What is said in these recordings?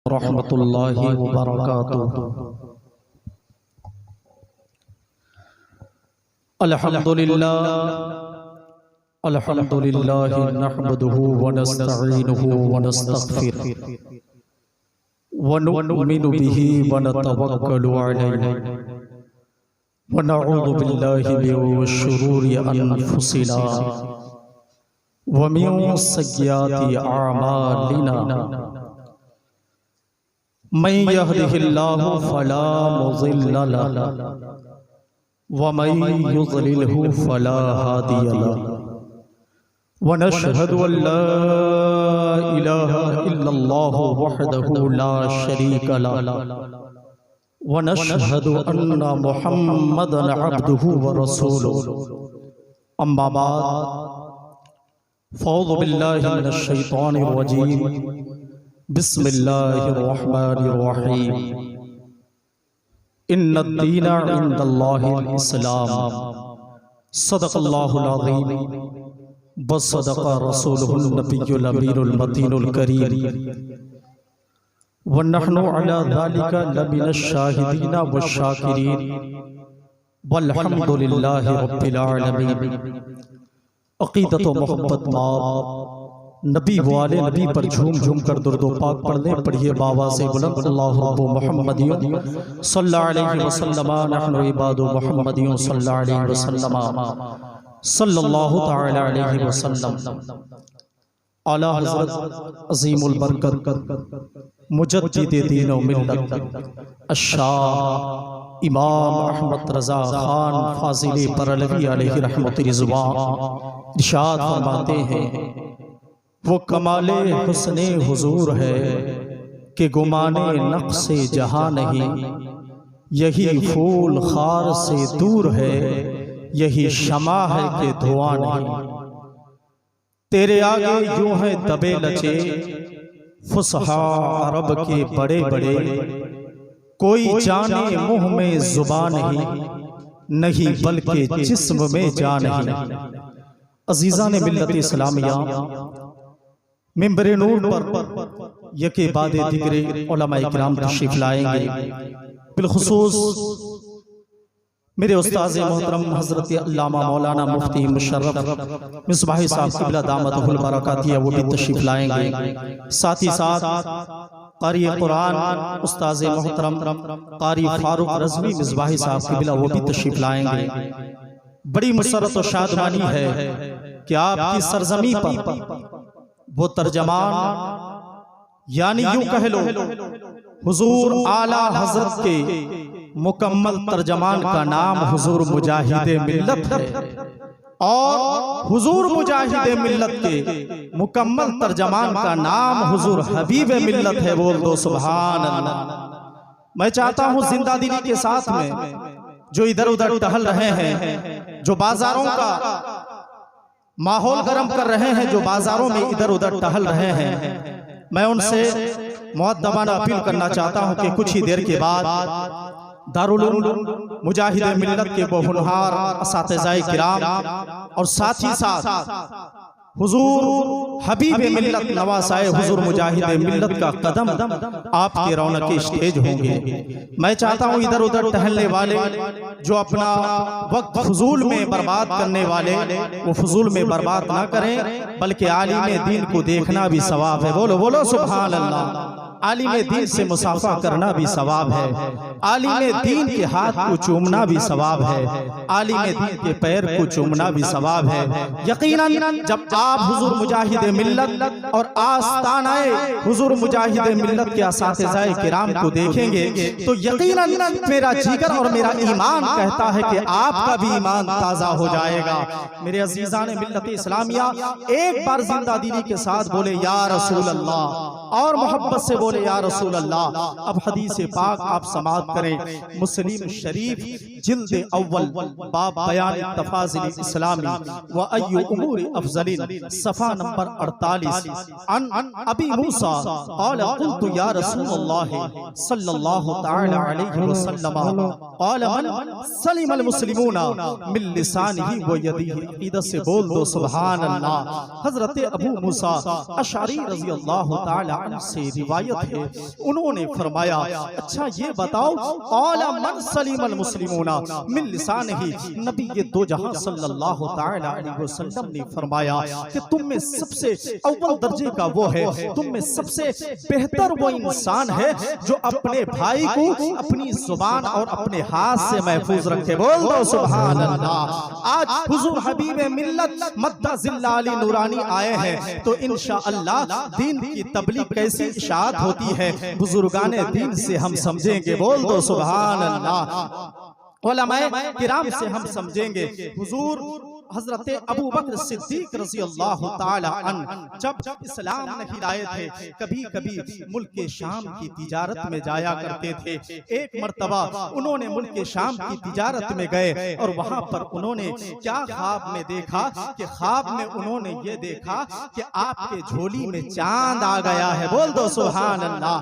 ورحمۃ اللہ وبرکاتہ۔ الحمدللہ نحمدہ ونستعینہ ونستغفرہ ونؤمن بہ ونتوکل علیہ ونعوذ باللہ من شرور انفسنا ومن سیئات اعمالنا من يهده الله فلا مضل له ومن يضلله فلا هادي له ونشهد أن لا إله إلا الله وحده لا شريك له ونشهد أن محمدا عبده ورسوله أما بعد فأعوذ بالله من الشيطان الرجيم بسم اللہ الرحمن الرحیم ان الدین عند اللہ الاسلام صدق اللہ العظیم وصدق رسولہ النبی الامین المتین الکریم ونحن علی ذلک لمن الشاہدین والشاکرین والحمد للہ رب العالمین۔ عقیدت و محبت ماب نبی والے نبی پر جھوم جھوم کر درد و پاک پڑھنے پڑھیے بابا سے بلند اللہ رب محمدیوں صلی اللہ علیہ وسلم نحن عباد محمدیوں صلی اللہ علیہ وسلم صلی اللہ تعالی علیہ وسلم۔ اعلیٰ حضرت عظیم البرکت مجدد دین و ملت الشاہ امام احمد رضا خان فاضل برلوی علیہ رحمت رضوان ارشاد فرماتے ہیں وہ کمال حسن حضور ہے کہ گمان نقص جہاں نہیں، یہی پھول خار سے دور ہے، یہی شمع ہے کہ دھواں نہیں۔ تیرے آگے یوں ہے دبے لچے فصحاء عرب کے بڑے بڑے، کوئی جانے منہ میں زبان نہیں بلکہ جسم میں جان نہیں۔ عزیزان ملت اسلامیہ، ممبر نور پر یکے بعد دیگر علماء اکرام تشریف لائیں گے، بالخصوص میرے استاذ محترم حضرت علامہ مولانا مفتی مشرف مصباحی صاحب قبلہ دامتہ البرکاتہ وہ بھی تشریف لائیں گے، ساتھ ہی ساتھ قاری قرآن استاذ محترم قاری فاروق رضوی مصباحی صاحب قبلہ وہ بھی تشریف لائیں گے۔ بڑی مسرت و شادمانی ہے کہ آپ کی سرزمین پر وہ ترجمان، یعنی یوں کہہ لو حضور اعلیٰ حضرت کے مکمل ترجمان کا نام حضور مجاہد ملت ہے، اور حضور مجاہد ملت کے مکمل ترجمان کا نام حضور حبیب ملت ہے۔ بول دو سبحان اللہ۔ میں چاہتا ہوں زندہ دلی کے ساتھ میں جو ادھر ادھر ٹہل رہے ہیں، جو بازاروں کا ماحول گرم کر رہے ہیں، جو بازاروں میں ادھر ادھر ٹہل رہے ہیں، میں ان سے مؤدبانہ اپیل کرنا چاہتا ہوں کہ کچھ ہی دیر کے بعد دارالعلوم مجاہد ملت کے وہ ہونہار اساتذہ کرام اور ساتھ ہی ساتھ حضور حبیب ملت نواسائے حضور مجاہد ملت کا قدم آپ کے رونق اسٹیج ہوں گے۔ میں چاہتا ہوں ادھر ادھر ٹہلنے والے، جو اپنا وقت فضول میں برباد کرنے والے، وہ فضول میں برباد نہ کریں، بلکہ عالم دین کو دیکھنا بھی ثواب ہے۔ بولو بولو سبحان اللہ۔ عالم دین سے مصافحہ کرنا بھی ثواب ہے، عالم دین کے ہاتھ کو چومنا بھی ثواب ہے، عالم دین کے پیر کو چومنا بھی ثواب ہے۔ یقیناً جب آپ حضور مجاہد ملت اور آستانہ حضور مجاہد ملت کے اساتذہ کرام کو دیکھیں گے تو یقیناً میرا جگر اور میرا ایمان کہتا ہے کہ آپ کا بھی ایمان تازہ ہو جائے گا۔ میرے عزیزان ملت اسلامیہ، ایک بار زندہ دلی کے ساتھ بولے یا رسول اللہ، اور محبت سے بولے یا رسول اللہ۔ اب حدیث پاک آپ سماعت کریں، مسلم شریف جلد اول باب بیان تفاضل اسلامی و ای امور افضل صفحہ نمبر 48 عن ابی موسیٰ قال قلت یا رسول اللہ صلی اللہ تعالی علیہ وسلم قال من سلم المسلمون من لسانہ و یدیہ۔ عقیدت سے بول دو سبحان اللہ۔ حضرت ابو موسیٰ اشعری رضی اللہ تعالی عنہ سے روایت ہے، انہوں نے فرمایا اچھا یہ بتاؤ قال من سلم المسلمون من لسانہ، نبی یہ دو جہاں صلی اللہ تعالی علیہ وسلم نے فرمایا کہ تم میں سب سے اول درجے کا وہ ہے، تم میں سب سے بہتر وہ انسان ہے جو اپنے بھائی کو اپنی زبان اور اپنے ہاتھ سے محفوظ رکھے۔ بول دو سبحان اللہ۔ آج حضور حبیب ملت مدہ ذلہ علی نورانی آئے ہیں تو انشاءاللہ دین کی تبلیغ کیسی اشاعت ہوتی ہے بزرگان دین سے ہم سمجھیں گے۔ بول دو سبحان اللہ۔ علماء کرام سے ہم سمجھیں گے۔ حضور حضرت ابو بکر صدیق رضی اللہ تعالی عنہ جب اسلام نہیں لائے تھے کبھی کبھی ملک شام کی تجارت میں جایا کرتے تھے۔ ایک مرتبہ انہوں نے ملک شام کی تجارت میں گئے اور وہاں پر انہوں نے کیا خواب میں دیکھا کہ خواب میں انہوں نے یہ دیکھا کہ آپ کے جھولی میں چاند آ گیا ہے۔ بول دو سبحان اللہ۔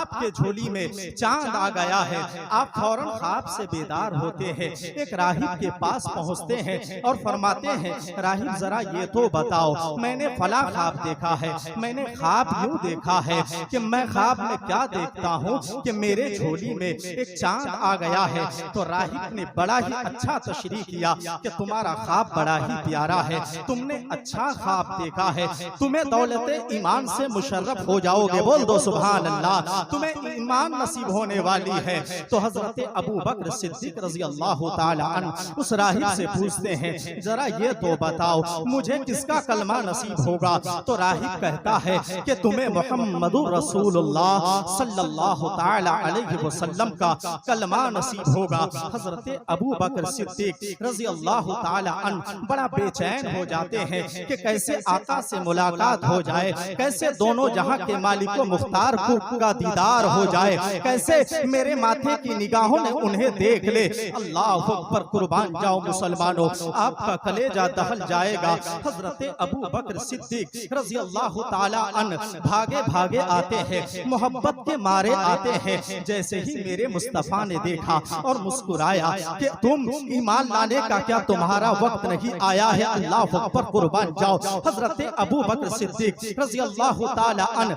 آپ کے جھولی میں چاند آ گیا ہے۔ آپ فوراً خواب سے بیدار ہوتے ہیں، ایک راہب کے پاس پہنچتے ہیں اور فرماتے ہیں راہب ذرا یہ تو بتاؤ میں نے فلاں خواب دیکھا ہے، میں نے خواب یوں دیکھا ہے کہ میں خواب میں کیا دیکھتا ہوں کہ میرے جھولی میں ایک چاند آ گیا ہے۔ تو راہب نے بڑا ہی اچھا تشریح کیا کہ تمہارا خواب بڑا ہی پیارا ہے، تم نے اچھا خواب دیکھا ہے، تمہیں دولت ایمان سے مشرف ہو جاؤ گے۔ بول دو سبحان اللہ۔ تمہیں ایمان نصیب ہونے والی ہے۔ تو حضرت ابو بکر صدیق رضی اللہ تعالی عنہ اس راہب سے پوچھتے ہیں ذرا یہ تو بتاؤ مجھے کس کا کلمہ نصیب ہوگا؟ تو راہب کہتا ہے کہ تمہیں محمد رسول اللہ صلی اللہ تعالی علیہ وسلم کا کلمہ نصیب ہوگا۔ حضرت ابو بکر صدیق رضی اللہ تعالی عنہ بڑا بے چین ہو جاتے ہیں کہ کیسے آقا سے ملاقات ہو جائے، کیسے دونوں جہاں کے مالک و مختار کا دیدار ہو جائے، کیسے میرے ماتھے کی نگاہوں نے انہیں دیکھ لے۔ اللہ اکبر، قربان جاؤ مسلمانوں، آپ کا کلیجہ دہل جائے گا۔ حضرت ابو بکر صدیق رضی اللہ تعالی عنہ بھاگے بھاگے آتے ہیں، محبت کے مارے آتے ہیں۔ جیسے ہی میرے مصطفیٰ نے دیکھا اور مسکرایا کہ تم ایمان لانے کا کیا تمہارا وقت نہیں آیا ہے؟ اللہ اکبر، قربان جاؤ۔ حضرت ابو بکر صدیق رضی اللہ تعالی عنہ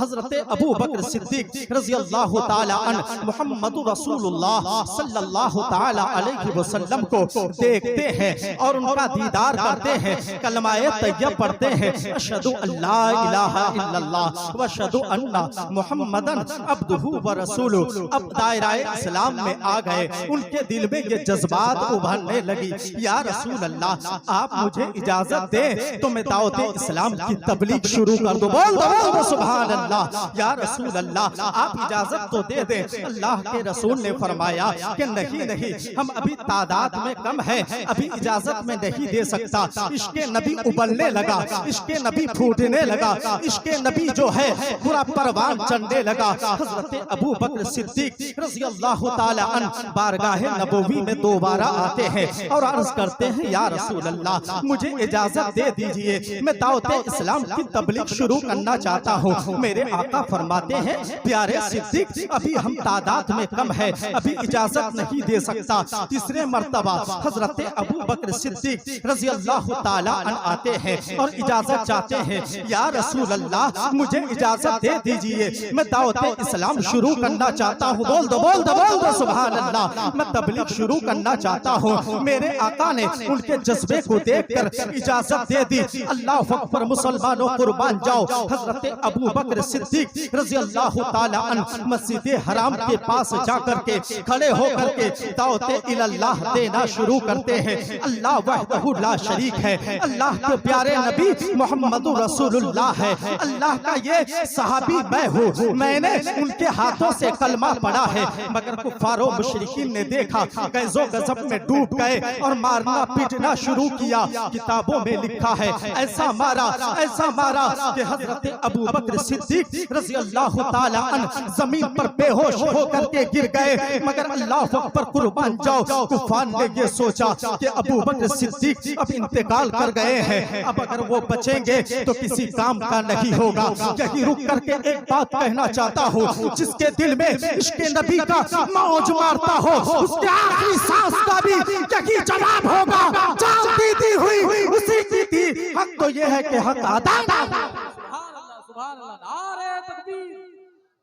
حضرت ابو بکر صدیق رضی اللہ تعالی عنہ محمد رسول اللہ صلی اللہ تعالی علیہ وسلم کو دیکھتے ہیں اور ان کا دیدار کرتے ہیں، کلمہ طیب پڑھتے ہیں، اشہدو ان لا الہ الا اللہ واشہدو ان محمدن عبدہ ورسولہ۔ اب دائرہ اسلام میں آ گئے، ان کے دل میں یہ جذبات ابھرنے لگی، یا رسول اللہ آپ مجھے اجازت دیں تو میں دعوت اسلام کی تبلیغ شروع کر دوں۔ بول دو سبحان اللہ۔ یا رسول اللہ آپ اجازت تو دے دیں۔ اللہ کے رسول نے فرمایا کہ نہیں نہیں، ہم ابھی تعداد میں کم ہیں، ابھی اجازت میں نہیں دے سکتا۔ عشق نبی ابلنے لگا، عشق نبی پھوٹنے لگا، عشق نبی جو ہے پورا پروان چڑھنے لگا۔ حضرت ابو بکر صدیق رضی اللہ تعالی عنہ بارگاہ نبوی میں دوبارہ آتے ہیں اور عرض کرتے ہیں یا رسول اللہ مجھے اجازت دے دیجئے، میں دعوت اسلام کی تبلیغ شروع کرنا چاہتا ہوں۔ میرے آقا فرماتے ہیں پیارے صدیق ابھی ہم تعداد میں کم ہے، ابھی اجازت نہیں دے سکتا۔ تیسرے مرتبہ حضرت ابو بکر صدیق رضی اللہ تعالی عنہ آتے ہیں اور اجازت چاہتے ہیں یا رسول اللہ مجھے اجازت دے دیجئے، میں دعوت اسلام شروع کرنا چاہتا ہوں۔ بول دو بول دو بول دو سبحان اللہ، میں تبلیغ شروع کرنا چاہتا ہوں۔ میرے آقا نے ان کے جذبے کو دیکھ کر اجازت دے دی۔ اللہ اکبر، مسلمانوں قربان جاؤ۔ حضرت ابو بکر صدیق رضی اللہ تعالی عنہ مسجد حرام کے پاس جا کر کے کھڑے ہو کر کے دعوت اللہ دینا شروع کرتے ہیں۔ اللہ وحدہ لا شریک ہے، اللہ کے پیارے نبی محمد رسول اللہ ہے، اللہ کا یہ صحابی میں ہوں، میں نے ان کے ہاتھوں سے کلمہ پڑھا ہے۔ مگر کفار و مشرکین نے دیکھا، غیظ و غضب میں ڈوب گئے اور مارنا پیٹنا شروع کیا۔ کتابوں میں لکھا ہے ایسا مارا کہ حضرت ابو بکر صدیق رضی اللہ تعالی عنہ زمین پر بے ہوش ہو کر کے گر گئے۔ مگر اللہ اکبر، قربان جاؤ، کفار نے یہ سوچا کہ ابو بکر صدیق اب انتقال کر گئے ہیں، اب اگر وہ بچیں گے تو کسی کام کا نہیں ہوگا۔ یہی رک کر کے ایک بات کہنا چاہتا ہوں، جس کے دل میں عشق نبی کا موج مارتا ہو اس کے آخری سانس کا بھی یہی جواب ہوگا، جان دی ہوئی اسی کی تھی، حق تو یہ ہے کہ حق ادا۔ سبحان اللہ، سبحان اللہ، نعرہ تکبیر۔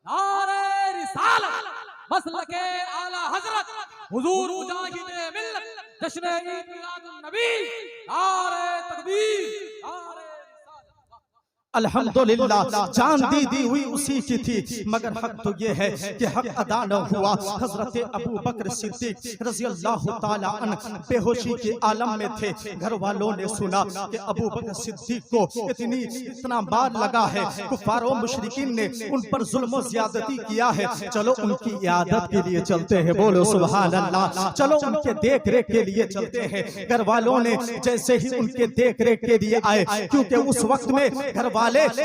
نعرہ رسالت، مسلک اعلی حضرت حضور مجاہد ملت، جشن عید میلاد النبی، نعرہ تکبیر، نعرہ الحمدللہ جان دی ہوئی اسی کی تھی، مگر حق تو یہ ہے کہ حق ادا نہ ہوا۔ حضرت ابو بکر صدیق رضی اللہ تعالی عنہ بے ہوشی کے عالم میں تھے۔ گھر والوں نے سنا کہ ابو بکر صدیق کو اتنا مار لگا ہے، کفار و مشرکین نے ان پر ظلم و زیادتی کیا ہے، چلو ان کی عیادت کے لیے چلتے ہیں، بولو سبحان اللہ، چلو ان کے دیکھ ریکھ کے لیے چلتے ہیں۔ گھر والوں نے جیسے ہی ان کے دیکھ ریکھ کے لیے آئے، کیونکہ اس وقت میں گھر والے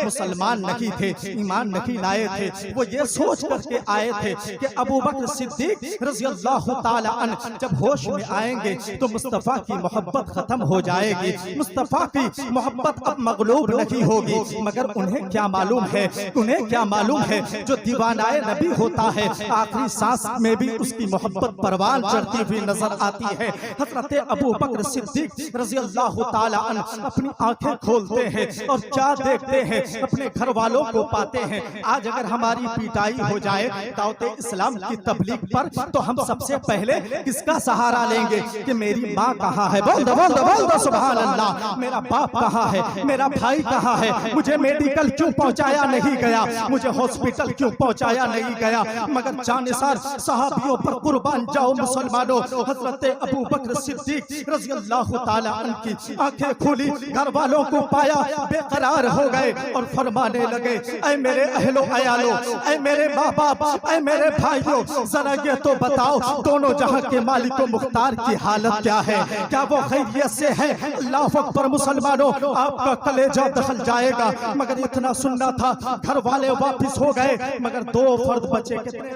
مسلمان نہیں تھے، ایمان نہیں لائے تھے، وہ یہ سوچ کر کے آئے تھے کہ ابو بکر صدیق رضی اللہ تعالی عنہ جب ہوش میں آئیں گے تو مصطفیٰ کی محبت ختم ہو جائے گی، مصطفیٰ کی محبت اب مغلوب نہیں ہوگی۔ مگر انہیں کیا معلوم ہے جو دیوانہ نبی ہوتا ہے آخری سانس میں بھی اس کی محبت پروان چڑھتی ہوئی نظر آتی ہے۔ حضرت ابو بکر صدیق رضی اللہ تعالی عنہ اپنی آنکھیں کھولتے ہیں اور کیا دیکھتے ہیں؟ اپنے گھر والوں کو پاتے ہیں۔ آج اگر ہماری پیٹائی ہو جائے دعوت اسلام کی تبلیغ پر تو ہم سب سے پہلے کس کا سہارا لیں گے کہ میری ماں کہاں ہے؟ بول دو سبحان اللہ، میرا باپ کہاں ہے؟ میرا بھائی کہاں ہے؟ مجھے میڈیکل کیوں پہنچایا نہیں گیا؟ مجھے ہاسپٹل کیوں پہنچایا نہیں گیا؟ مگر جانثار صحابیوں پر قربان جاؤ مسلمانوں، حضرت ابو بکر صدیق رضی اللہ تعالی عنہ کی آنکھیں کھولی، گھر والوں کو پایا، بے قرار ہو گئے اور فرمانے لگے، اے میرے اہل و عیالو، اے میرے ماں باپ، اے میرے بھائیوں، ذرا یہ تو بتاؤ دونوں جہاں کے مالک و مختار کی حالت کیا ہے؟ کیا وہ خیریت سے ہے؟ اللہ اکبر مسلمانوں، آپ کا کلیجہ دہل جائے گا۔ مگر اتنا سننا تھا، گھر والے واپس ہو گئے مگر دو فرد بچے۔ کتنے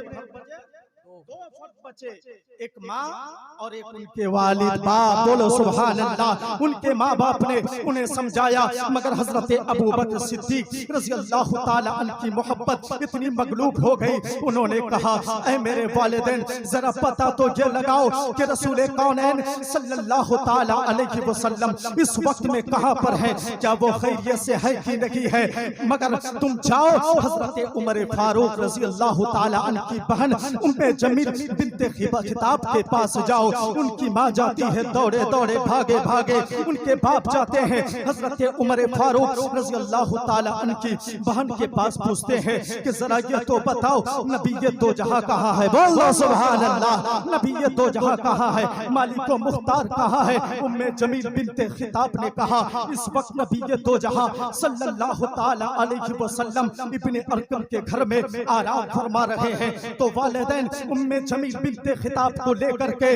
دو فرد بچے؟ ایک ماں اور ایک ان کے والد باپ، بولو سبحان اللہ۔ ان کے ماں باپ نے انہیں سمجھایا مگر حضرت ابو بکر صدیق رضی اللہ تعالی عنہ کی محبت اتنی مغلوب ہو گئی، انہوں نے کہا، اے میرے والدین، ذرا پتہ تو یہ لگاؤ کہ رسول کونین صلی اللہ تعالی علیہ وسلم اس وقت میں کہاں پر ہیں؟ کیا وہ خیریت سے ہے کہ نہیں ہے؟ مگر تم جاؤ حضرت عمر فاروق رضی اللہ تعالی عنہ کی بہن ام جمیل بنت خطاب کے پاس جاؤ۔ ان کی ماں جاتی ہے دوڑے دوڑے بھاگے بھاگے، ان کے باپ جاتے ہیں حضرت عمر فاروق رضی اللہ تعالی عنہ کی بہن کے پاس پوچھتے ہیں کہ ذرا یہ تو بتاؤ نبی دو جہاں کہاں ہے؟ بولو سبحان اللہ، نبی دو جہاں کہاں ہے؟ مالک و مختار کہاں ہے؟ ام جمیل بنت خطاب نے کہا، اس وقت نبی دو جہاں صلی اللہ تعالی علیہ وسلم ابن ارقم کے گھر میں آرام فرما رہے ہیں۔ تو والدین ام جمیل بنت خطاب کو لے کر کے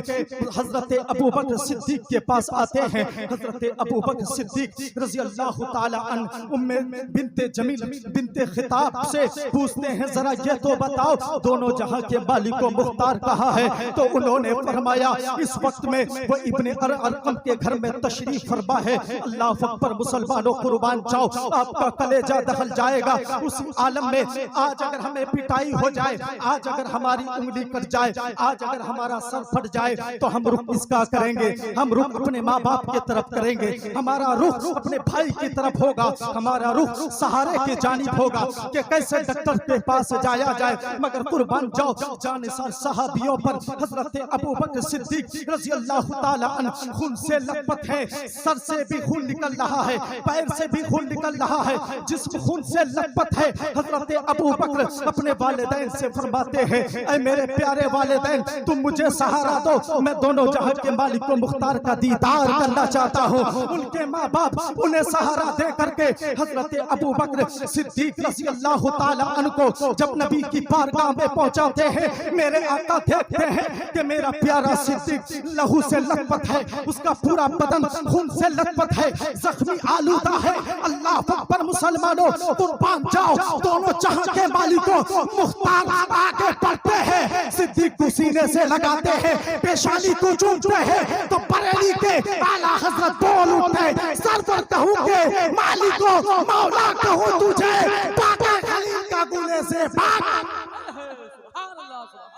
حضرت ابو بکر صدیق کے پاس آتے ہیں۔ حضرت ابو بکر صدیق رضی اللہ تعالی عنہ ام بنت جمیل بنت خطاب سے پوچھتے ہیں، ذرا یہ تو بتاؤ دونوں جہاں کے مالک و مختار کہاں ہے؟ تو انہوں نے فرمایا، اس وقت میں وہ ابن ارقم کے گھر میں تشریف فرما ہے۔ اللہ اکبر مسلمانوں، قربان جاؤ، آپ کا کلیجہ دہل جائے گا۔ اس عالم میں آج اگر ہمیں پٹائی ہو جائے، آج اگر ہماری انگلی کٹ جائے، آج اگر ہمارا سر پھٹ جائے تو ہم رخ کس کا کریں گے؟ ہم رخ اپنے ماں باپ کی طرف کریں گے، ہمارا رخ اپنے بھائی کی طرف ہوگا، ہمارا رخ سہارے کی جانب ہوگا کہ کیسے ڈاکٹر کے پاس جایا جائے۔ مگر قربان جاؤ، جانثار صحابیوں پر حضرت ابو بکر صدیق رضی اللہ تعالی عنہ خون سے لت پت ہے، سر سے بھی خون نکل رہا ہے، پیر سے بھی خون نکل رہا ہے، جسم خون سے لت پت ہے۔ حضرت ابو بکر اپنے والدین سے فرماتے ہیں، اے میرے پیارے والدین، تم مجھے سہارا دو، میں دونوں جہاں کے مالک و مختار کا دیدار کرنا چاہتا ہوں۔ ان کے ماں باپ انہیں سہارا دے کر کے حضرت ابو بکر صدیق رضی اللہ تعالی عنہ کو جب نبی کی بارگاہ میں پہنچاتے ہیں، میرے آقا دیکھتے ہیں کہ میرا پیارا صدیق لہو سے لت پت ہے، اس کا پورا بدن خون سے لت پت ہے، زخمی آلودہ ہے۔ اللہ اکبر مسلمانوں، قربان جاؤ، دونوں جہاں کے مالک و مختار آگے بڑھتے ہیں، صدیق کو سینے سے لگاتے ہیں، پیشانی کو چومتے ہیں، تو بریلی کے اعلیٰ حضرت بول اٹھتے، سرور کہوں گے مالک و مولا کہوں تجھے، پاک خلیل کا گلے سے پاک۔ سبحان اللہ، سبحان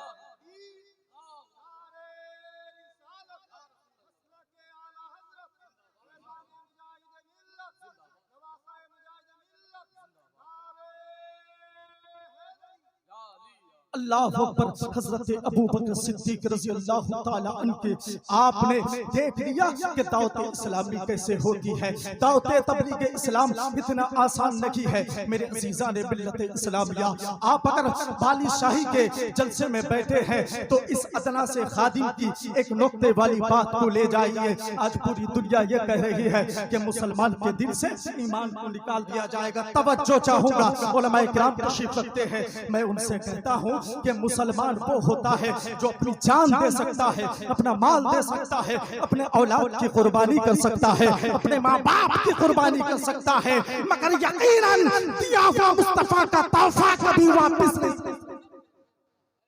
اللہ اکبر. حضرت ابو بکر صدیق رضی اللہ تعالی عنہ کے آپ نے دیکھ لیا کہ دعوت اسلامی کیسے ہوتی ہے. دعوت تبلیغ اسلام اتنا آسان نہیں ہے میرے عزیزان ملت اسلامیہ. آپ اگر بالی شاہی کے جلسے میں بیٹھے ہیں تو اس ادنا سے خادم کی ایک نقطے والی بات کو لے جائیے. آج پوری دنیا یہ کہہ رہی ہے کہ مسلمان کے دل سے ایمان کو نکال دیا جائے گا. توجہ چاہوں گا, علماء کرام تشریف رکھتے ہیں, میں ان سے کہتا ہوں کہ مسلمان وہ ہوتا ہے جو اپنی جان دے سکتا ہے, اپنا مال دے سکتا ہے, اپنے اولاد کی قربانی کر سکتا ہے, اپنے ماں باپ کی قربانی کر سکتا ہے, مگر یقیناً دیا ہوا مصطفیٰ کا تحفہ کبھی واپس نہیں,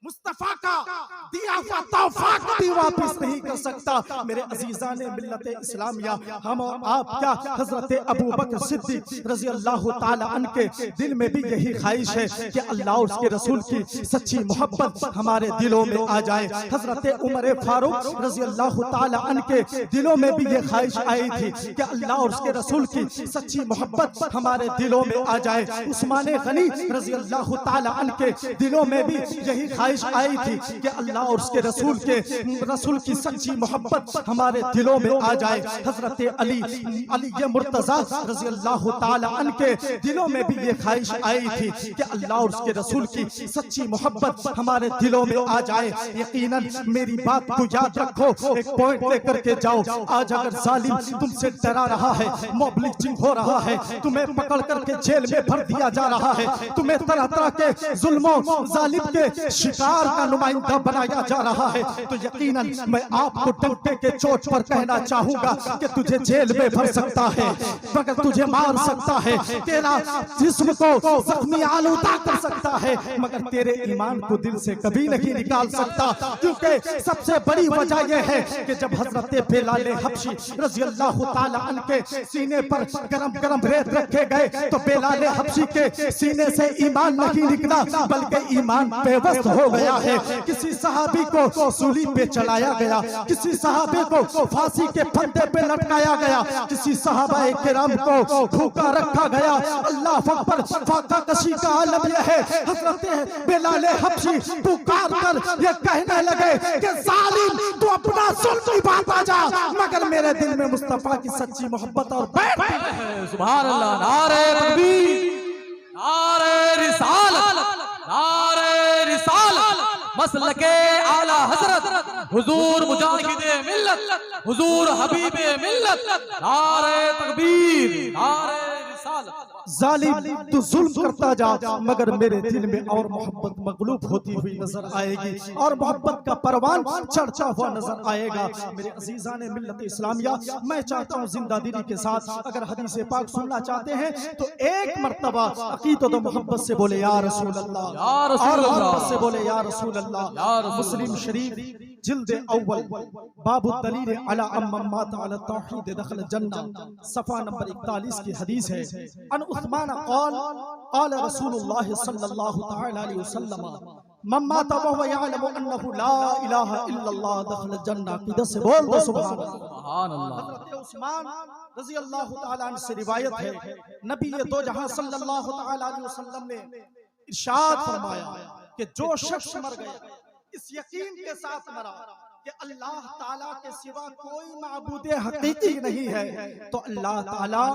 مصطفیٰ کا دیا ہوا تحفہ کبھی واپس نہیں کر سکتا. میرے عزیزان ملت اسلامیہ, ہم اور آپ کیا حضرت ابو بکر صدیق رضی اللہ تعالی عنہ کے دل میں بھی یہی خواہش ہے کہ اللہ اور اس کے رسول کی سچی محبت ہمارے دلوں میں آ جائے. حضرت عمر فاروق رضی اللہ تعالی عنہ کے دلوں میں بھی یہ خواہش آئی تھی کہ اللہ اور اس کے رسول کی سچی محبت ہمارے دلوں میں آ جائے. عثمان غنی رضی اللہ تعالی عنہ کے دلوں میں بھی یہی خواہش آئی تھی کہ اللہ اور اس کے رسول کی سچی محبت ہمارے دلوں میں آ جائے. حضرت علی مرتضیٰ رضی اللہ تعالی عنہ کے دلوں میں بھی یہ خواہش آئی تھی کہ اللہ اور اس کے رسول کی سچی محبت ہمارے دلوں میں آ جائے. یقیناً میری بات کو یاد رکھو, ایک پوائنٹ لے کر کے جاؤ. آج اگر ظالم تم سے ڈرا رہا ہے, موب لنچنگ ہو رہا ہے, تمہیں پکڑ کر کے جیل میں بھر دیا جا رہا ہے, تمہیں طرح طرح کے ظلموں ظالم کے شکار کا نمائندہ بنایا جا رہا ہے, تو یقیناً میں آپ کو ڈنڈے کے چوٹ پر کہنا چاہوں گا کہ تجھے جیل میں بھر سکتا ہے, مگر تجھے مار سکتا ہے, تیرا جسم کو زخمی آلودہ کر سکتا ہے, مگر تیرے ایمان کو دل سے کبھی نہیں نکال سکتا. کیونکہ سب سے بڑی وجہ یہ ہے کہ جب حضرت بلال حبشی رضی اللہ تعالی عنہ کے سینے پر گرم گرم ریت رکھے گئے تو بلال حبشی کے سینے سے ایمان نہیں نکلا بلکہ ایمان پیوست ہو گیا ہے. کسی صحابی کو سولی پہ چلایا گیا, کسی صحابی کو پھانسی کے پھندے پہ لٹکایا گیا, کسی صحابہ کرام کو بھوکا رکھا گیا. اللہ اکبر, فاقہ کشی کا عالم یہ ہے. حضرت بلال حبشی پکار کر یہ کہنے لگے کہ ظالم تو اپنا ظلم نبھاتا جا, مگر میرے دل میں مصطفیٰ کی سچی محبت اور بیٹھ. سبحان اللہ. نعرہ تکبیر, نعرہ رسالت, نعرہ رسالت, مسلک اعلی حضرت حضور مجاہد ملت, حضور حبیب ملت. نعرہ تکبیر, نعرہ رسالت. ظالم تو ظلم کرتا جا, مگر میرے دل میں اور محبت مغلوب ہوتی ہوئی نظر آئے گی, اور محبت کا پروان چڑھتا ہوا نظر آئے گا. میرے عزیزان ملت اسلامیہ, میں چاہتا ہوں زندہ دلی کے ساتھ اگر حدیث پاک سننا چاہتے ہیں تو ایک مرتبہ عقیدت و محبت سے بولے یا رسول اللہ, اور محبت سے بولے یا رسول اللہ. مسلم شریف جلد اول باب الدلیل علی من مات علی التوحید دخل الجنہ, صفحہ نمبر 41 کی حدیث ہے. ان عثمان قال قال رسول اللہ صلی اللہ تعالی علیہ وسلم من مات وهو يعلم انه لا الہ الا اللہ دخل الجنہ. عقیدت سے بول دو سبحان اللہ. حضرت عثمان رضی اللہ تعالی عنہ سے روایت ہے, نبی دو جہاں صلی اللہ تعالی علیہ وسلم نے ارشاد فرمایا کہ جو شخص مر گیا اس یقین کے ساتھ مرا کہ اللہ تعالیٰ کے سوا کوئی معبود حقیقی نہیں ہے, تو اللہ تعالیٰ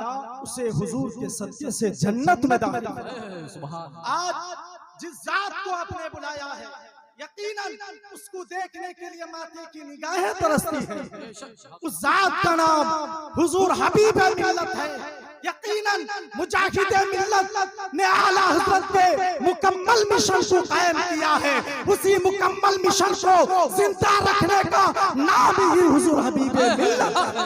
اسے حضور کے صدقے سے جنت میں داخل کرے. آج جس ذات کو آپ نے بلایا ہے یقیناً اس کو دیکھنے کے لیے ماتھے کی نگاہیں ترستی ہیں. اس ذات کا نام حضور حبیب ملت ہے. یقیناً مجاہد ملت نے اعلیٰ حضرت کے مکمل مشن کو قائم کیا ہے. اسی مکمل مشن کو زندہ رکھنے کا نام ہی حضور حبیب ملت ہے.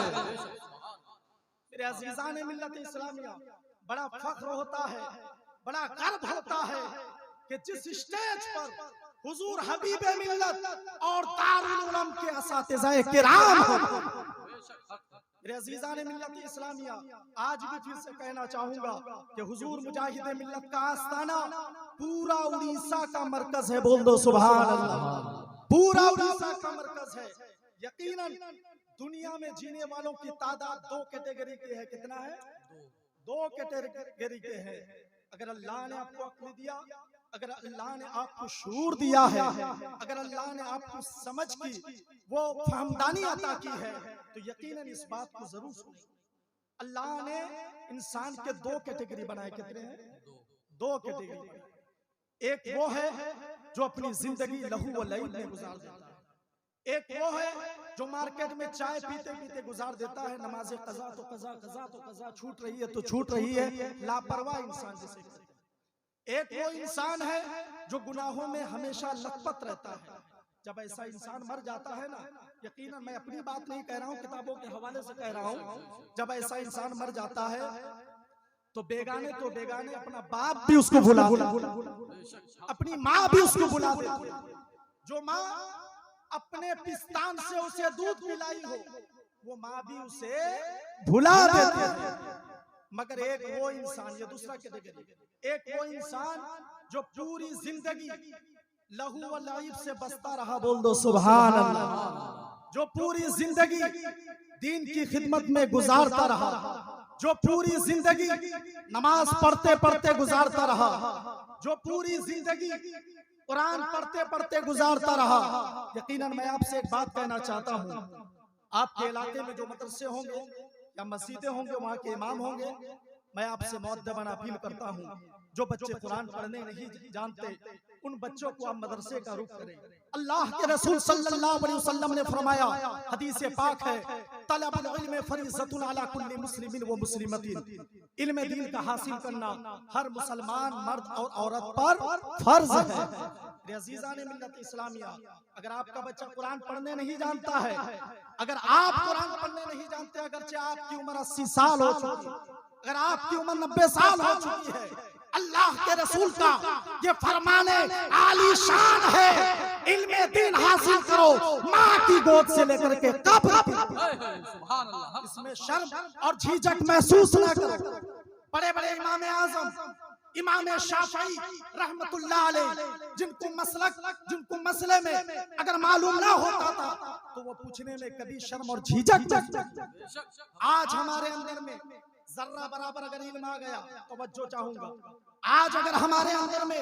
میرے عزیزان ملت اسلامیہ, بڑا فخر ہوتا ہے, بڑا گرو ہوتا ہے کہ جس اسٹیج پر حضور حبیب ملت اور دارالعلوم کے اساتذہ کرام ہو. میرے عزیزان ملت اسلامیہ, آج بھی پھر سے کہنا چاہوں گا کہ حضور مجاہد ملت کا آستانہ پورا اڑیسہ کا مرکز ہے. بول دو سبحان اللہ. پورا اڑیسہ کا مرکز ہے. یقیناً دنیا میں جینے والوں کی تعداد 2 کیٹیگری کی ہے. کتنا ہے؟ 2 کیٹیگری کے ہیں. اگر اللہ نے آپ کو عقل دیا اگر اللہ نے آپ کو شعور دیا ہے، اگر اللہ نے آپ کو سمجھ کی وہ فہمدانی عطا کی ہے، تو یقیناً اس بات کو ضرور سنیں۔ اللہ نے انسان کے دو کیٹیگری بنائے، کتنے ہیں؟ دو کیٹیگری۔ ایک وہ ہے جو اپنی زندگی لہو و لعب میں گزار دیتا ہے، ایک وہ ہے جو مارکیٹ میں چائے پیتے پیتے گزار دیتا ہے، نماز قضا تو قضا، قضا تو قضا، چھوٹ رہی ہے تو چھوٹ رہی ہے، لاپرواہ انسان جسے کہتے ہیں۔ ایک وہ انسان ہے جو گناہوں میں ہمیشہ لت پت رہتا ہے۔ جب ایسا انسان مر جاتا ہے نا، یقیناً میں اپنی بات نہیں کہہ رہا ہوں، کتابوں کے حوالے سے کہہ رہا ہوں، جب ایسا انسان مر جاتا ہے تو بیگانے اپنا باپ بھی اس کو بھلا دیتے، اپنی ماں بھی اس کو بھلا دیتے۔ جو ماں اپنے پستان سے اسے دودھ پلائی ہو، وہ ماں بھی اسے بھلا دیتے ہیں۔ مگر ایک وہ انسان، یہ دوسرا کیٹیگری، ایک وہ انسان جو پوری زندگی لہو و لعب سے بستا رہا، بول دو سبحان اللہ، جو پوری زندگی دین کی خدمت میں گزارتا رہا، جو پوری زندگی نماز پڑھتے پڑھتے گزارتا رہا، جو پوری زندگی قرآن پڑھتے پڑھتے گزارتا رہا۔ یقیناً میں آپ سے ایک بات کہنا چاہتا ہوں، آپ کے علاقے میں جو مدرسے ہوں گے یا مسجدیں ہوں گے، وہاں کے امام ہوں گے، میں آپ سے مؤدبانہ اپیل کرتا ہوں، جو بچے قرآن پڑھنے نہیں جانتے ان بچوں کو آپ مدرسے کا رخ کریں۔ اللہ کے رسول صلی اللہ علیہ وسلم نے فرمایا، حدیث پاک ہے، طلب العلم فریضۃ علی کل مسلم و مسلمۃ، علم دین کا حاصل کرنا ہر مسلمان مرد اور عورت پر فرض ہے۔ میرے عزیزان ملت اسلامیہ، اگر آپ کا بچہ قرآن پڑھنے نہیں جانتا ہے، اگر آپ قرآن پڑھنے نہیں جانتے، اگرچہ آپ کی عمر 80 سال ہو چکی ہے، اگر آپ کی عمر 90 سال ہو چکی ہے، اللہ کے رسول کا یہ فرمانے عالی شان ہے، علم دین حاصل کرو ماں کی گود سے لے کر کے قبر تک۔ اس میں شرم اور جھجک محسوس نہ کرو۔ بڑے بڑے امام اعظم، امام شافعی رحمت اللہ علیہ، جن کو مسئلے میں اگر معلوم نہ ہوتا تھا تو وہ پوچھنے میں کبھی شرم اور جھجک نہ کرتے۔ آج ہمارے اندر میں ذرہ برابر اگر علم آ گیا، توجہ چاہوں گا، آج اگر ہمارے اندر میں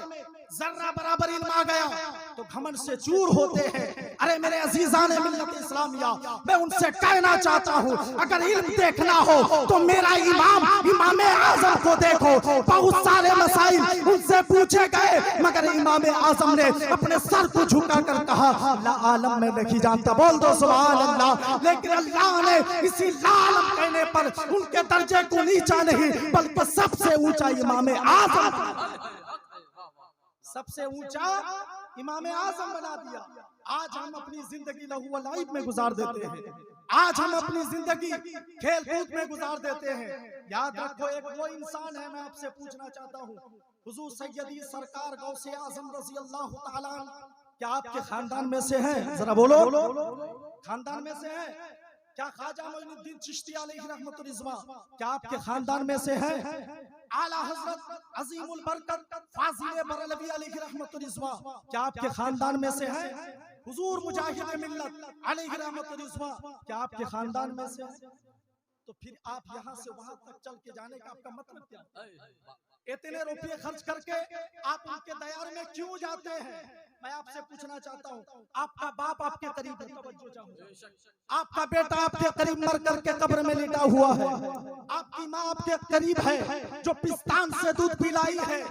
ذرہ برابر علم آ گیا تو گھمنڈ سے چور ہوتے ہیں۔ ارے میرے عزیزان ملت اسلامیہ، میں ان سے کہنا چاہتا ہوں، اگر علم دیکھنا ہو تو میرا امام اعظم کو دیکھو۔ بہت سارے مسائل ان سے پوچھے گئے، مگر امام اعظم نے اپنے سر کو جھکا کر کہا لا عالم میں نہیں جانتا، بول دو سبحان اللہ۔ لیکن اللہ نے اسی لا عالم کہنے پر ان کے درجے کو نیچا نہیں بلکہ سب سے اونچا امام اعظم، سب سے اونچا امام اعظم بنا دیا۔ آج ہم اپنی زندگی لہو و لعب میں گزار دیتے ہیں، آج ہم اپنی زندگی کھیل کود میں گزار دیتے ہیں۔ یاد رکھو، ایک وہ انسان ہے، میں آپ سے پوچھنا چاہتا ہوں، حضور سیدی سرکار غوث اعظم رضی اللہ تعالیٰ عنہ کیا آپ کے خاندان میں سے ہیں؟ ذرا بولو، خاندان میں سے ہیں؟ کیا خواجہ معین الدین چشتی علیہ رحمت الرضوان کیا آپ کے خاندان میں سے ہیں؟ اعلیٰ حضرت عظیم البرکت فاضل بریلوی علیہ رحمت الرضوان کیا آپ کے خاندان میں سے ہیں؟ حضور مجاہد ملت علیہ رحمت الرضوان کیا آپ کے خاندان میں سے ہیں؟ تو پھر آپ یہاں سے وہاں تک چل کے جانے کا آپ کا مطلب کیا ہے؟ اتنے روپے خرچ کر کے آپ ان کے دیار میں کیوں جاتے ہیں؟ میں آپ سے پوچھنا چاہتا ہوں، آپ کا باپ آپ کے قریب ہے، توجہ چاہوں، آپ کا بیٹا آپ کے قریب مر کر کے قبر میں لیٹا ہوا ہے، آپ کی ماں آپ کے قریب ہے جو پستان سے دودھ پلائی ہے،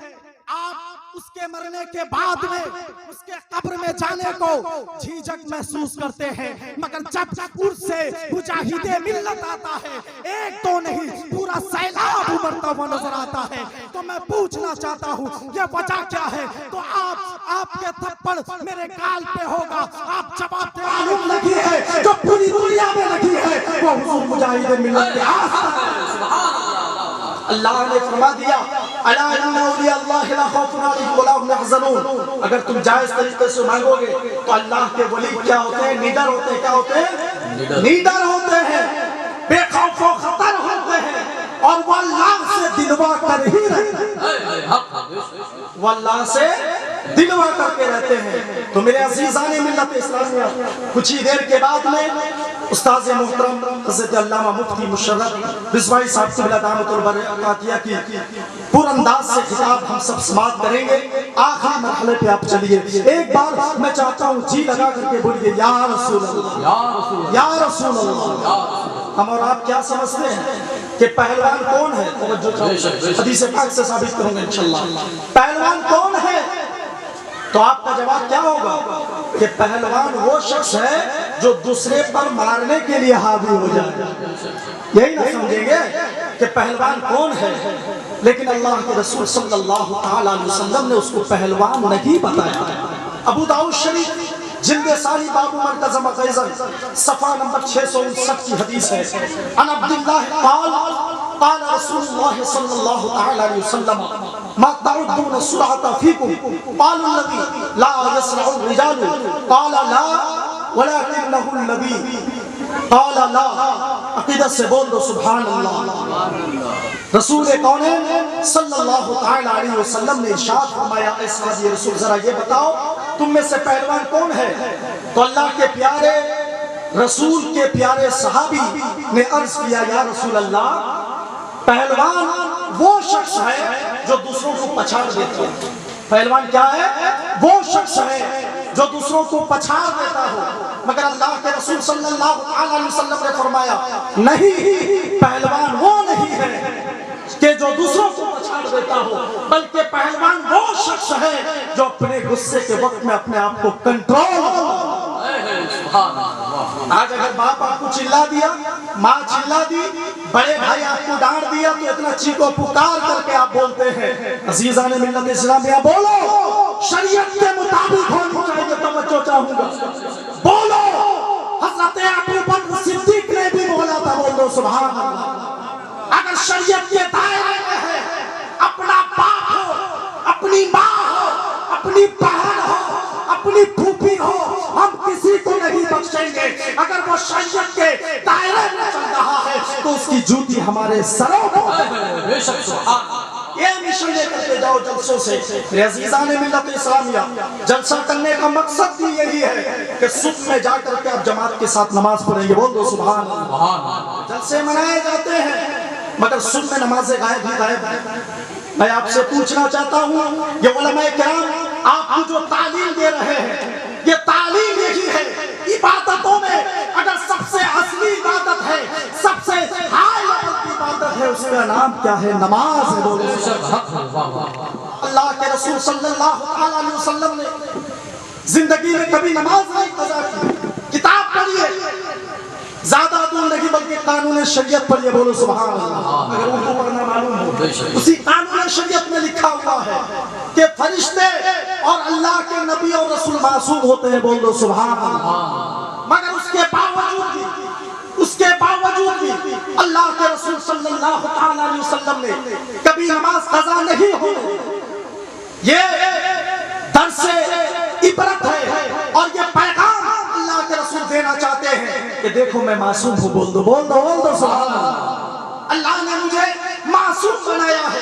آپ اس کے مرنے کے بعد میں اس کے قبر میں جانے کو جھجک محسوس کرتے ہیں، مگر جب اس سے مجاہد ملت آتا ہے، ایک تو نہیں پورا سیلاب ابھرتا ہوا نظر آتا ہے۔ تو میں پوچھنا چاہتا ہوں یہ وجہ کیا ہے؟ تو آپ کے تھپڑ میرے گال پہ ہوگا، آپ جواب معلوم لگی ہے جو پوری دنیا میں لگی ہے، وہ حضور مجاہد ملت کے اللہ نے فرما دیا الا ان اولیاء اللہ لا خوف علیہم ولا هم يحزنون۔ اگر تم جائز طریقے سے مانگو گے تو اللہ کے ولی کیا ہوتے ہیں؟ نیڈر ہوتے ہیں۔ کیا ہوتے ہیں؟ نیڈر ہوتے ہیں، بے خوف و خطر ہوتے ہیں، اور وہ اللہ سے دلوا کر ہی رہتے ہیں، وہ اللہ سے دلوا کرتے رہتے ہیں۔ تو میرے عزیزان ملت اسلامیہ، کچھ ہی دیر کے بعد میں استاذ محترم حضرت علامہ مفتی مشرف رضوی صاحب قبلہ دامت البرکاتہ کی پر انداز سے خطاب ہم سب سماعت کریں گے۔ آخری مرحلے پہ آپ چلیے، ایک بار میں چاہتا ہوں جی لگا کر کے بولیے یا رسول اللہ، یا رسول اللہ۔ ہم اور آپ کیا سمجھتے ہیں کہ پہلوان کون ہے؟ حدیث پاک سے ثابت کروں گے انشاءاللہ۔ پہلوان کون ہے؟ تو آپ کا جواب کیا ہوگا کہ پہلوان وہ شخص ہے جو دوسرے پر مارنے کے لیے حاضر ہو جائے۔ یہی نہ سمجھیں گے کہ پہلوان کون ہے، لیکن اللہ کے رسول صلی اللہ علیہ وسلم نے اس کو پہلوان نہیں بتایا۔ ابو داؤد شریف جلد ثانی باب منتظم غیظن صفحہ نمبر 659 کی حدیث ہے۔ عن عبداللہ قال قال رسول اللہ صلی اللہ علیہ وسلم ما تعدون السرعة فيكم قالوا الذي لا يسرع الرجال قال لا ولكنه الذي قال لا۔ عقیدت سے بول دو سبحان اللہ۔ رسول کونین صلی اللہ علیہ وسلم نے ارشاد فرمایا، اے صحابی رسول ذرا یہ بتاؤ تم میں سے پہلوان کون ہے؟ تو اللہ کے پیارے رسول کے پیارے صحابی نے عرض کیا، یا رسول اللہ پہلوان وہ شخص ہے جو دوسروں کو پچھاڑ دیتا ہے۔ پہلوان کیا ہے؟ وہ شخص ہے جو دوسروں کو پچھاڑ دیتا ہو۔ مگر اللہ کے رسول صلی اللہ علیہ وسلم نے فرمایا نہیں، پہلوان وہ نہیں ہے کہ جو دوسروں کو پچھاڑ دیتا ہو، بلکہ پہلوان وہ شخص ہے جو اپنے غصے کے وقت میں اپنے آپ کو کنٹرول۔ آج اگر باپ آپ کو چلا دیا، ماں چلا دی، بڑے بھائی آپ کو ڈانٹ دیا تو اتنا چیخو پکار کر کے آپ بولتے ہیں۔ عزیزان ملت اسلامیہ بولو، شریعت کے مطابق ہونی چاہیے، توجہ چاہوں گا، بولو۔ حضرت ابو بکر صدیق نے بھی بولا تھا، بولو سبحان اللہ۔ اگر شریعت کے دائرے میں ہے، اپنا باپ ہو، اپنی ماں ہو، اپنی بہن ہو، اپنی پھوپھی ہو، ہم کسی کو نہیں بخشیں گے۔ اگر وہ شریعت کے دائرے میں چل رہا ہے تو اس کی جوتی ہمارے سروں کو۔ یہ مشن لے کر کے جاؤ جلسوں سے۔ میرے عزیزان ملت اسلامیہ، جلسہ کرنے کا مقصد بھی یہی ہے کہ صبح میں جا کر کے آپ جماعت کے ساتھ نماز پڑھیں گے، بول دو سبحان اللہ۔ جلسے منائے جاتے ہیں مگر صبح میں نماز غائب ہی غائب ہے۔ میں آپ سے پوچھنا چاہتا ہوں، یہ علماء کرام آپ کو جو تعلیم دے رہے ہیں، یہ تعلیم یہی ہے۔ عبادتوں میں اگر سب سے اصلی عبادت ہے، سب سے ہائی لیول کی عبادت ہے، اس کا نام کیا ہے؟ نماز ہے۔ اللہ کے رسول صلی اللہ علیہ وسلم نے زندگی میں کبھی نماز نہیں قضا کی۔ کتاب پڑھیے، زیادہ دور نہیں بلکہ قانون شریعت پڑھیے، بولو سبحان اللہ۔ اگر اردو پڑھنا معلوم ہو، اسی قانون شریعت میں لکھا ہوا ہے کہ فرشتے اور اللہ کے نبی اور رسول معصوم ہوتے ہیں، بول دو سبحان اللہ۔ مگر اس کے باوجود بھی اللہ کے رسول صلی اللہ علیہ وسلم نے کبھی نماز قضا نہیں ہونے۔ یہ درس عبرت ہے اور یہ پیغام اللہ کے رسول دینا چاہتے ہیں کہ دیکھو میں معصوم ہوں، بول دو سبحان اللہ۔ اللہ نے مجھے معصوم بنایا ہے،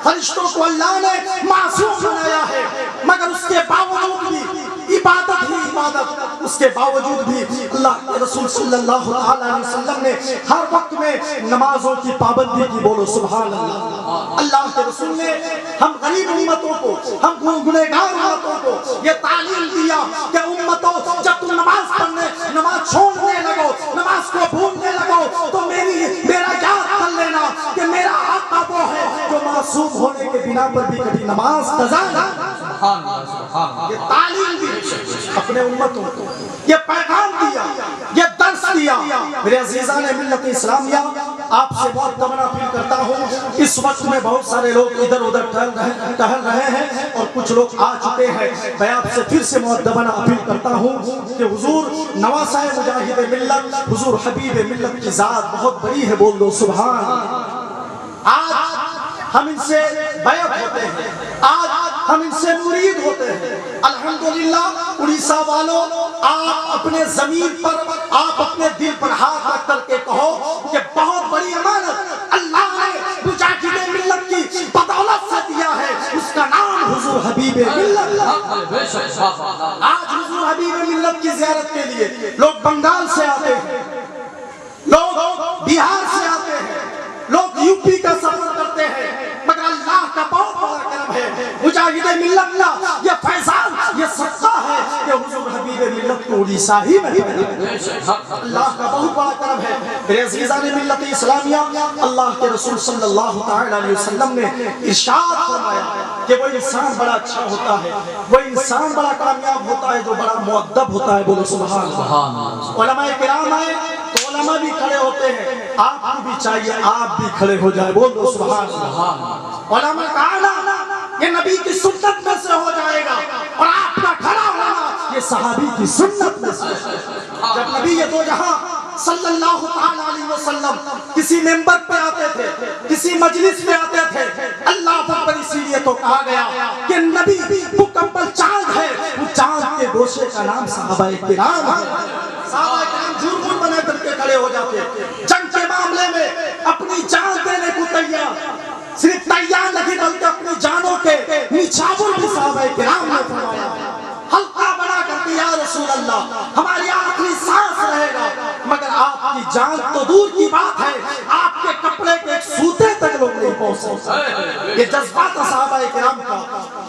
فرشتوں کو اللہ نے معصوم بنایا ہے، مگر اس کے باوجود بھی عبادت ہی عبادت، اس کے باوجود بھی اللہ کے رسول صلی اللہ علیہ وسلم نے ہر وقت میں نمازوں کی پابندی کی، بولو سبحان اللہ۔ اللہ کے رسول نے ہم غریب امتوں کو، ہم گنہگار امتوں کو یہ تعلیم دیا کہ امتوں جب تم نماز پڑھنے، نماز چھوڑنے لگو، نماز کو بھولنے لگو تو میرا یاد کر لینا کہ میرا آقا وہ ہے جو معصوم ہونے کے بنا پر بھی کبھی نماز قضا نہ۔ یہ تعلیم دی اپنے امتوں کو، یہ پیغام دیا، یہ درس دیا۔ میرے عزیزان ملت اسلامیہ، آپ سے بہت تمنا اپیل کرتا ہوں، اس وقت میں بہت سارے لوگ ادھر ادھر ٹہل رہے ہیں اور کچھ لوگ آ چکے ہیں۔ میں آپ سے پھر سے مؤدبانہ اپیل کرتا ہوں کہ حضور نواسۂ مجاہد ملت، حضور حبیب ملت کی ذات بہت بڑی ہے، بول دو سبحان اللہ۔ آج ہم ان سے بیعت ہوتے ہیں، آج ہم ان سے مرید ہوتے ہیں۔ الحمدللہ اڑیسہ والوں، آپ اپنے زمین پر، آپ اپنے دل پر ہاتھ رکھ کر کے کہو کہ بہت بڑی امانت اللہ نے مجاہد ملت کی بدولت سے دیا ہے، اس کا نام حضور حبیب ملت. آج حضور حبیب ملت کی زیارت کے لیے لوگ بنگال سے آتے ہیں, لوگ بہار سے آتے ہیں, لوگ یو پی کا سفر کرتے ہیں, مگر اللہ کا بہت بڑا کرم ہے, مجاہد ملت کا یہ فیضان, یہ صدقہ ہے کہ حضور حبیب ملت کو اڑیسہ ہی میں اللہ کا بہت بڑا کرم ہے. میرے عزیزان ملت اسلامیہ, اللہ کے رسول صلی اللہ تعالی علیہ وسلم نے ارشاد فرمایا کہ وہ انسان بڑا اچھا ہوتا ہے, وہ انسان بڑا کامیاب ہوتا ہے جو بڑا مؤدب ہوتا ہے. بولو سبحان اللہ. علماء کرام آئے تو علماء بھی کھڑے ہوتے ہیں, آپ کو بھی چاہیے آپ بھی کھڑے ہو جائے. بولو سبحان اللہ. علماء کہا نا یہ نبی کی سنت میں سے ہو جائے گا, اور آپ کا کھڑا ہونا یہ صحابی کی سنت میں سے. جب نبی یہ دو جہاں صلی اللہ علیہ وسلم کسی ممبر پہ آتے تھے, کسی مجلس میں آتے تھے, اللہ اکبر, اسی لیے تو کہا گیا کہ نبی مکمل چاند ہے, وہ چاند کے گوشے کا نام صحابہ کرام ہے. صحابہ کرام جھرمٹ بنا کر کے کھڑے ہو جاتے, جنگ کے معاملے میں اپنی جان دینے کو تیار, صرف تیار نہیں بلکہ اپنی جانوں کے نچھاور بھی صحابہ کرام نے فرمایا. ہلکا بنا کر کے یا رسول اللہ ہماری آخری سانس رہے گا, مگر آپ کی جان تو دور کی بات ہے, آپ کے کپڑے کے ایک سوتے تک لوگ نہیں پہنچ سکتے. یہ جذبہ تھا صحابہ کرام کا.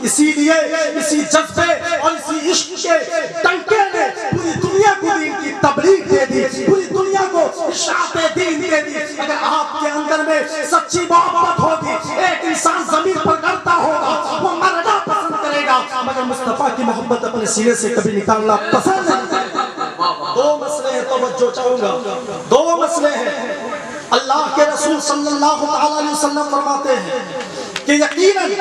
اسی لیے اسی جذبے اور اسی عشق کے ٹنکے نے پوری دنیا کو دین کی تبلیغ دے دی, پوری دنیا کو اشاعت دین دے دی. اگر آپ کے اندر میں سچی محبت ہوگی, ایک انسان زمین پر کرتا ہوگا, وہ مرنا پسند کرے گا, مگر مصطفیٰ کی محبت اپنے سینے سے کبھی نکالنا پسند نہیں کرے گا. دو مسئلے ہیں, توجہ چاہوں گا, دو مسئلے ہیں. اللہ کے رسول صلی اللہ علیہ وسلم فرماتے ہیں کہ یقیناً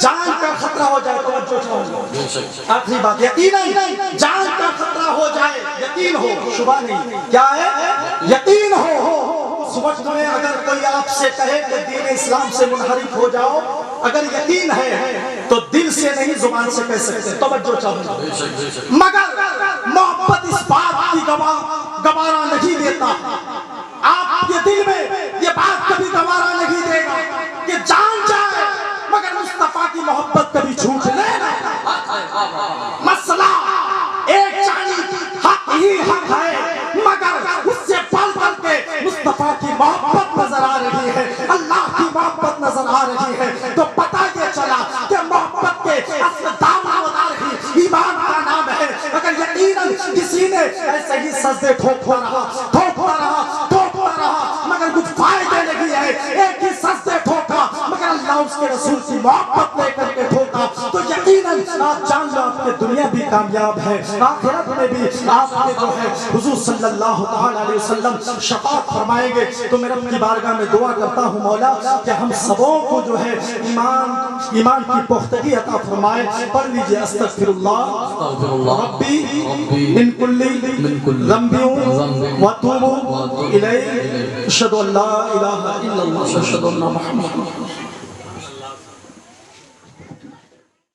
جان کا خطرہ ہو جائے, توجہ چاہوں گا, آخری بات, یقیناً جان کا خطرہ ہو جائے, یقین ہو, شبہ نہیں, کیا ہے, یقین ہو. سمجھ میں اگر کوئی آپ سے کہے کہ دین اسلام سے منحرف ہو جاؤ, اگر یقین ہے تو دل سے نہیں زبان سے کہہ سکتے, توجہ چاہوں گا. مگر محبت اس بات کی گوارا نہیں دیتا, آپ کے دل میں یہ بات کبھی گوارا نہیں دے گا کہ جان جائے مگر مصطفیٰ کی محبت کبھی جھوٹ نہیں رہتا. مسئلہ ایک جانب حق ہی حق ہے, مگر اس سے بڑھ کر کے مصطفیٰ کی محبت نظر آ رہی ہے, اللہ کی محبت نظر آ رہی ہے, تو پتہ یہ چلا کہ محبت کے اصل دامدار ہی ایمان کا نام ہے. اگر یقیناً کسی نے ایسے ہی سجدے ٹھوکتا رہا مگر کچھ فائدہ نہیں ہے, ایک ہی سجدے ٹھوکا مگر اللہ اس کے رسول کی محبت لے کر کے ٹھوکا, تو یقیناً آپ جان لو آپ کی دنیا بھی کامیاب ہے, آخرت میں بھی آپ کے جو ہے حضور صلی اللہ علیہ وسلم شفاعت فرمائیں گے. تو میں رب کی بارگاہ میں دعا کرتا ہوں مولا کہ ہم سبوں کو جو ہے ایمان کی پختگی عطا فرمائے. پڑھ لیجئے استغفر اللہ ربی من کل ذنب واتوب الیہ, اشہد ان لا الہ الا اللہ واشہد ان محمد